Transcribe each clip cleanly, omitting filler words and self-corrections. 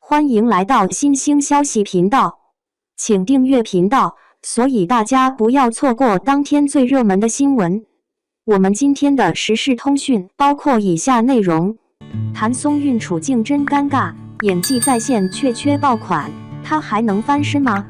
欢迎来到新兴消息频道，请订阅频道，所以大家不要错过当天最热门的新闻。我们今天的时事通讯包括以下内容：谭松韵处境真尴尬，演技在线却缺爆款，她还能翻身吗？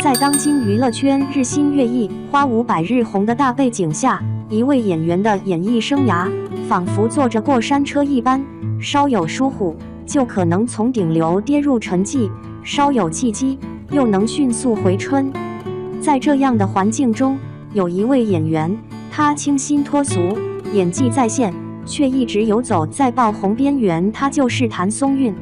在当今娱乐圈日新月异、花无百日红的大背景下，一位演员的演艺生涯仿佛坐着过山车一般，稍有疏忽就可能从顶流跌入沉寂，稍有契机又能迅速回春。在这样的环境中，有一位演员，他清新脱俗，演技在线，却一直游走在爆红边缘，他就是谭松韵。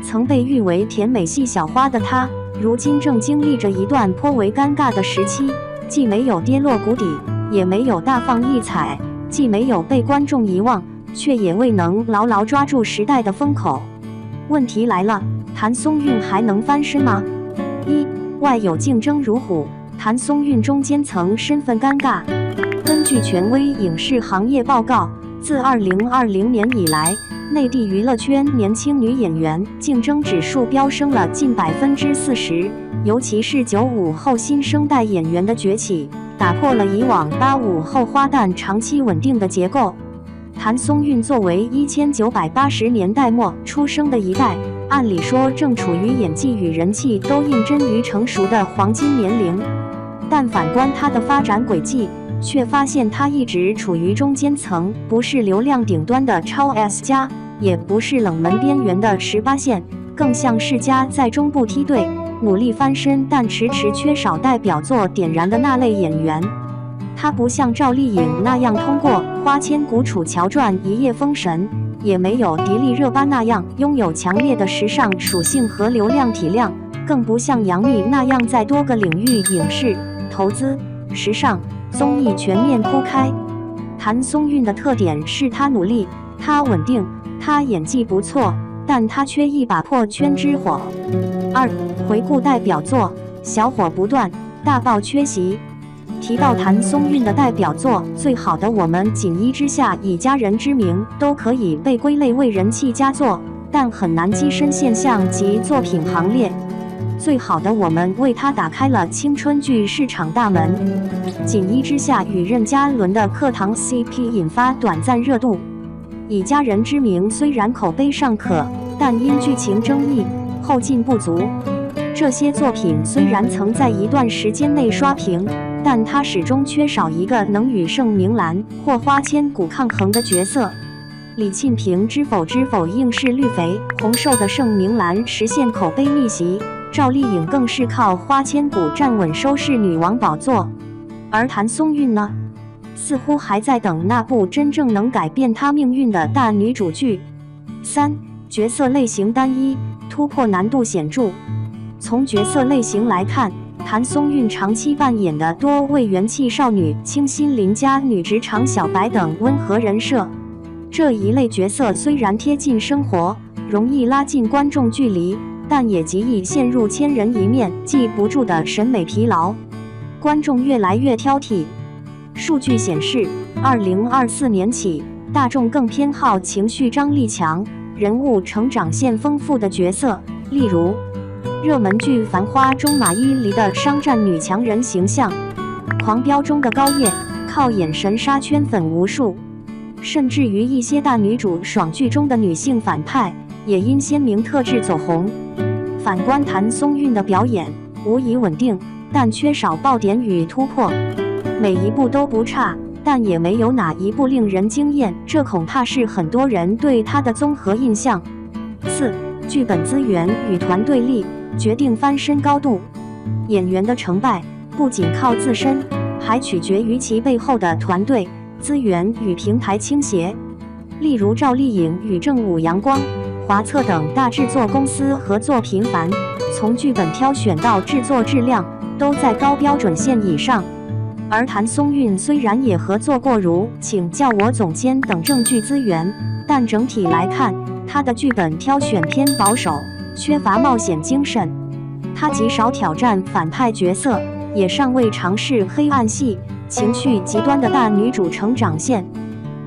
曾被誉为甜美系小花的她，如今正经历着一段颇为尴尬的时期，既没有跌落谷底，也没有大放异彩，既没有被观众遗忘，却也未能牢牢抓住时代的风口。问题来了，谭松韵还能翻身吗？一，外有竞争如虎，谭松韵中间层身份尴尬。根据权威影视行业报告，自2020年以来，内地娱乐圈年轻女演员竞争指数飙升了近40%，尤其是95后新生代演员的崛起，打破了以往85后花旦长期稳定的结构。谭松韵作为1980年代末出生的一代，按理说正处于演技与人气都应臻于成熟的黄金年龄，但反观她的发展轨迹，却发现她一直处于中间层，不是流量顶端的超 S 加，也不是冷门边缘的18线，更像是夹在中部梯队，努力翻身但迟迟缺少代表作点燃的那类演员。她不像赵丽颖那样通过《花千骨》《楚乔传》一夜封神，也没有迪丽热巴那样拥有强烈的时尚属性和流量体量，更不像杨幂那样在多个领域影视、投资、时尚、综艺全面铺开。谭松韵的特点是她努力，她稳定，她演技不错，但她缺一把破圈之火。二，回顾代表作，小火不断，大爆缺席。提到谭松韵的代表作《最好的我们》，锦衣之下以家人之名都可以被归类为人气佳作，但很难跻身现象级作品行列。《最好的我们》为他打开了青春剧市场大门，锦衣之下与任嘉伦的课堂 CP 引发短暂热度。以家人之名虽然口碑尚可，但因剧情争议，后劲不足。这些作品虽然曾在一段时间内刷屏，但它始终缺少一个能与盛明兰或花千骨抗衡的角色。李沁凭《知否知否》应是绿肥红瘦的盛明兰实现口碑逆袭，赵丽颖更是靠《花千骨》站稳收视女王宝座。而谭松韵呢，似乎还在等那部真正能改变她命运的大女主剧。三，角色类型单一，突破难度显著。从角色类型来看，谭松韵长期扮演的多为元气少女、清新邻家女、职场小白等温和人设。这一类角色虽然贴近生活，容易拉近观众距离，但也极易陷入千人一面、记不住的审美疲劳，观众越来越挑剔。数据显示，2024年起，大众更偏好情绪张力强、人物成长线丰富的角色，例如热门剧《繁花》中马伊琍的商战女强人形象，《狂飙》中的高叶靠眼神杀圈粉无数，甚至于一些大女主爽剧中的女性反派也因鲜明特质走红。反观谭松韵的表演，无疑稳定，但缺少爆点与突破，每一部都不差，但也没有哪一部令人惊艳，这恐怕是很多人对她的综合印象。四，剧本资源与团队力决定翻身高度。演员的成败不仅靠自身，还取决于其背后的团队、资源与平台倾斜。例如赵丽颖与正午阳光、华策等大制作公司合作频繁，从剧本挑选到制作质量都在高标准线以上。而谭松韵虽然也合作过如《请叫我总监》等正剧资源，但整体来看，她的剧本挑选偏保守，缺乏冒险精神。她极少挑战反派角色，也尚未尝试黑暗系、情绪极端的大女主成长线。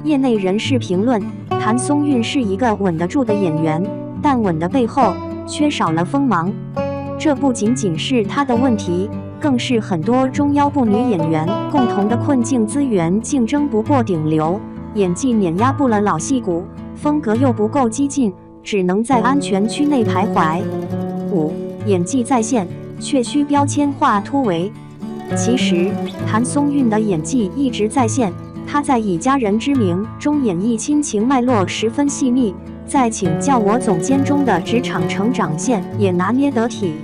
业内人士评论，谭松韵是一个稳得住的演员，但稳的背后缺少了锋芒。这不仅仅是她的问题，更是很多中腰部女演员共同的困境。资源竞争不过顶流，演技碾压不了老戏骨，风格又不够激进，只能在安全区内徘徊。5. 演技在线，却需标签化突围。其实，谭松韵的演技一直在线。她在《以家人之名》中演绎亲情脉络十分细腻，在《请叫我总监》中的职场成长线也拿捏得体。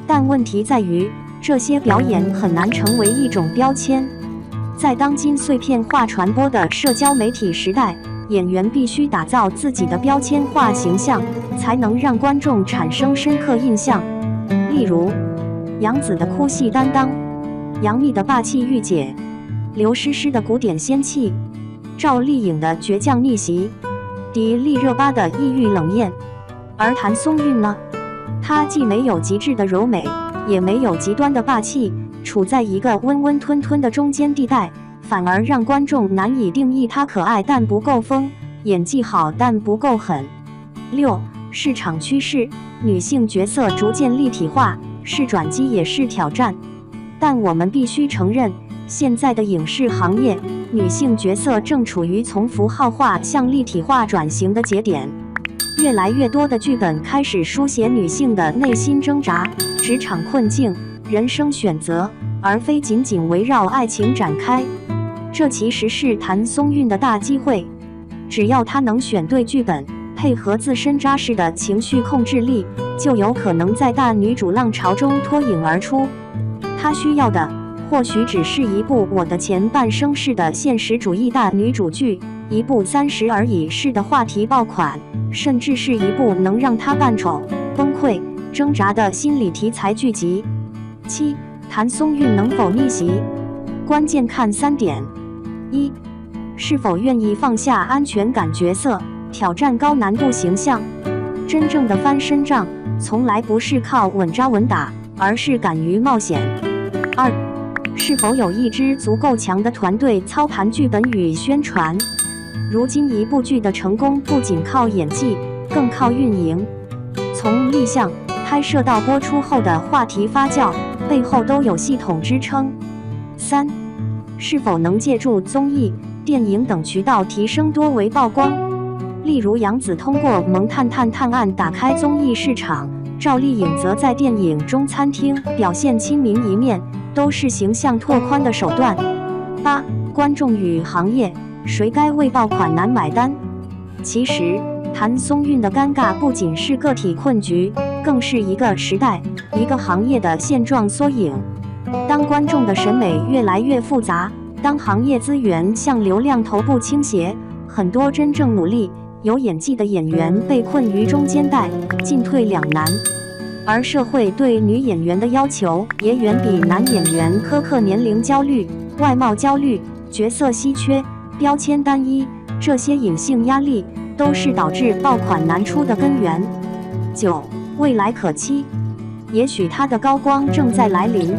但问题在于，这些表演很难成为一种标签。在当今碎片化传播的社交媒体时代，演员必须打造自己的标签化形象，才能让观众产生深刻印象。例如，杨紫的哭戏担当，杨幂的霸气御姐，刘诗诗的古典仙气，赵丽颖的倔强逆袭，迪丽热巴的抑郁冷艳。而谭松韵呢？她既没有极致的柔美，也没有极端的霸气，处在一个温温吞吞的中间地带，反而让观众难以定义她可爱但不够疯，演技好但不够狠。6. 市场趋势，女性角色逐渐立体化，是转机也是挑战。但我们必须承认，现在的影视行业，女性角色正处于从符号化向立体化转型的节点。越来越多的剧本开始书写女性的内心挣扎、职场困境、人生选择，而非仅仅围绕爱情展开。这其实是谭松韵的大机会，只要她能选对剧本，配合自身扎实的情绪控制力，就有可能在大女主浪潮中脱颖而出。她需要的或许只是一部我的前半生式的现实主义大女主剧，一部30而已式的话题爆款，甚至是一部能让她扮丑、崩溃、挣扎的心理题材剧集。7. 谭松韵能否逆袭？关键看3点： 1. 是否愿意放下安全感角色，挑战高难度形象？真正的翻身仗，从来不是靠稳扎稳打，而是敢于冒险。2. 是否有一支足够强的团队操盘剧本与宣传？如今一部剧的成功不仅靠演技，更靠运营。从立项、拍摄到播出后的话题发酵，背后都有系统支撑。3. 是否能借助综艺、电影等渠道提升多维曝光？例如杨紫通过《萌探探探案》打开综艺市场，赵丽颖则在电影《中餐厅》表现亲民一面，都是形象拓宽的手段。8. 观众与行业，谁该为爆款男买单？其实，谭松韵的尴尬不仅是个体困局，更是一个时代、一个行业的现状缩影。当观众的审美越来越复杂，当行业资源向流量头部倾斜，很多真正努力、有演技的演员被困于中间带，进退两难。而社会对女演员的要求也远比男演员苛刻，年龄焦虑、外貌焦虑、角色稀缺、标签单一，这些隐性压力都是导致爆款难出的根源。9. 未来可期，也许她的高光正在来临。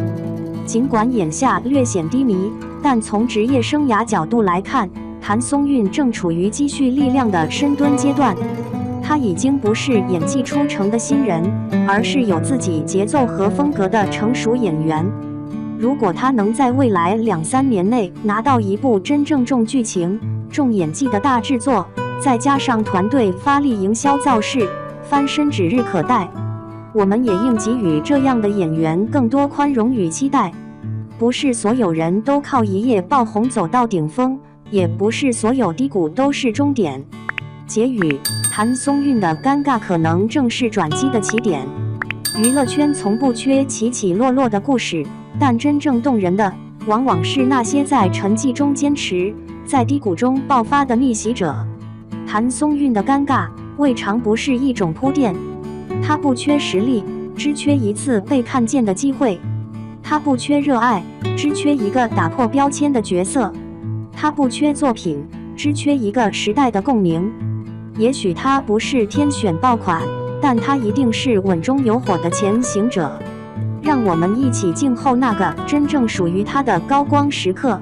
尽管眼下略显低迷，但从职业生涯角度来看，谭松韵正处于积蓄力量的深蹲阶段。她已经不是演技出城的新人，而是有自己节奏和风格的成熟演员。如果她能在未来2-3年内拿到一部真正重剧情、重演技的大制作，再加上团队发力营销造势，翻身指日可待。我们也应给予这样的演员更多宽容与期待。不是所有人都靠一夜爆红走到顶峰，也不是所有低谷都是终点。结语：谭松韵的尴尬可能正是转机的起点。娱乐圈从不缺起起落落的故事，但真正动人的，往往是那些在沉寂中坚持，在低谷中爆发的逆袭者。谭松韵的尴尬，未尝不是一种铺垫。她不缺实力，只缺一次被看见的机会；她不缺热爱，只缺一个打破标签的角色；她不缺作品，只缺一个时代的共鸣。也许她不是天选爆款，但她一定是稳中有火的前行者。让我们一起静候那个真正属于她的高光时刻。